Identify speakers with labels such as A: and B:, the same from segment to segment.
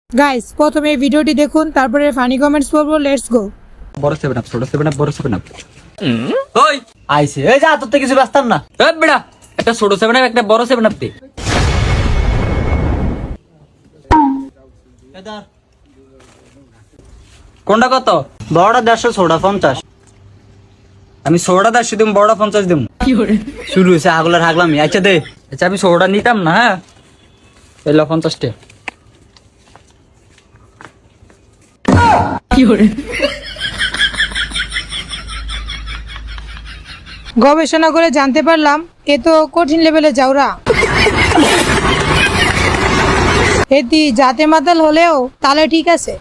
A: Guys প্রথমে এই ভিডিওটি দেখুন, তারপরে ফানি কমেন্টস করবো। Let's go.
B: বড় 7 আপ, ছোট 7 আপ, বড় 7 আপ।
C: ওই
B: আইছে এই যা, তোর থেকে কিছু ব্যস্তাম না।
C: এ বেড়া, একটা ছোট 7 আপ একটা বড় 7 আপ দে। কোনটা কত?
B: বড়টা 150, ছোটটা 50।
C: আমি 16টা 10 দিম, বড়টা 50 দিম।
B: শুরু হয়েছে হাগলার হাগলামি। আচ্ছা দে।
C: আচ্ছা আমি 16টা নিতাম না, হ্যাঁ এলো 50 টা।
A: গবেষণা করে জানতে পারলাম এ তো কঠিন লেভেলে যাওরা। এটি জাতে মাতাল হলেও তাহলে ঠিক আছে,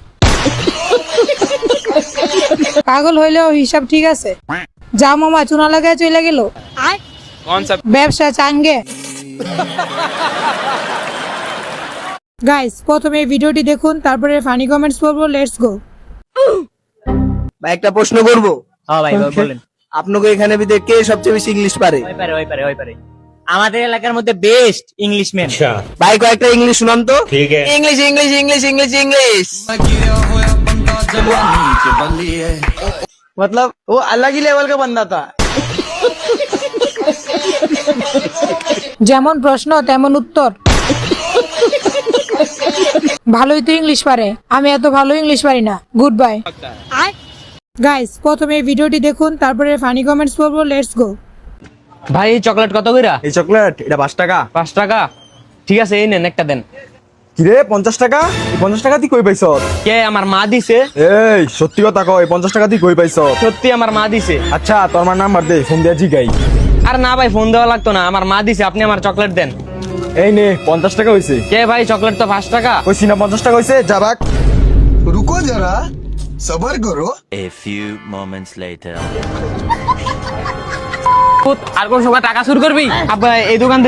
A: পাগল হইলেও হিসাব ঠিক আছে। যা মামা চুনা লাগায় চলে গেল ব্যবসা চাঙ্গে। গাইস প্রথমে এই ভিডিওটি দেখুন, তারপরে ফানি কমেন্টস করবো। Let's go.
D: ভাই একটা প্রশ্ন করবো।
B: হ্যাঁ ভাই বলেন।
D: আপনাকে এখানে ভিতরে কে সবচেয়ে বেশি ইংলিশ পারে?
B: ওই পারে আমাদের এলাকার মধ্যে বেস্ট ইংলিশম্যান।
D: ভাই কয়েকটা ইংলিশ শুনান তো। English English English English English मतलब वो अलग ही लेवल का बंदा था।
A: যেমন প্রশ্ন তেমন উত্তর। ভালোই তো ইংলিশ পারে, আমি এত ভালো ইংলিশ পারি না। Good bye. গাইস প্রথমে এই ভিডিওটি দেখুন, তারপরে ফানি কমেন্টস করবো। Let's go.
E: ভাই এই চকলেট কত কইরা?
F: এই চকলেট এটা 5 টাকা।
E: 5 টাকা? ঠিক আছে এই নেন একটা দেন।
F: কিরে 50 টাকা? এই 50 টাকা তুই কই পাইছ?
E: কে আমার মা দিছে?
F: এই সত্যি কথা কও, এই 50 টাকা তুই কই পাইছ?
E: সত্যি আমার মা দিছে।
F: আচ্ছা তোর আমার নাম্বার দে, ফোন দিয়া জিগাই।
E: আর না ভাই ফোন দেওয়া লাগতো না, আমার মা দিছে, আপনি আমার চকলেট দেন।
F: এই নে 50 টাকা হইছে।
E: কে ভাই চকলেট তো 5 টাকা।
F: কইছি না 50 টাকা হইছে, যা বাক।
G: रुको जरा सबर करो।
H: A few moments later.
E: আর কোন সময় টাকা চুরি করবি? আব্বা এই দোকান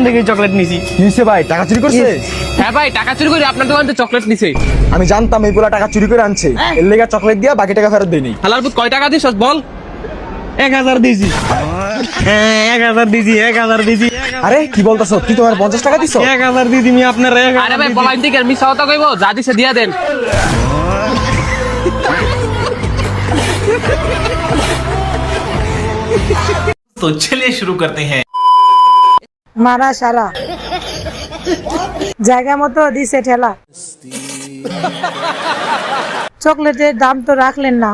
E: থেকে চকলেট নিছি।
F: কি হইছে ভাই, টাকা চুরি করছে?
E: হ্যাঁ ভাই টাকা চুরি করে আপনার দোকান থেকে চকলেট নিছে।
F: আমি জানতাম এই পোলা টাকা চুরি করে আনছে, এর লেগা চকলেট দিয়া বাকি টাকা ফেরত দেইনি।
E: হালাল পুত কয় টাকা দিছস বল? 1000 দিছি। হ্যাঁ 1000 দিছি, 1000 দিছি।
F: আরে কি বলতাছ, তুই তোমার 50 টাকা দিছ?
E: 1000 দিছি আমি আপনার। আরে ভাই বলাইন থেকে মিছা কথা কইবো, যা দিছে দিয়া দেন।
I: तो चलिए शुरू करते हैं।
A: মারা সারা জায়গা মতো দিছে ঠেলা। চকলেটের দাম তো রাখলেন না।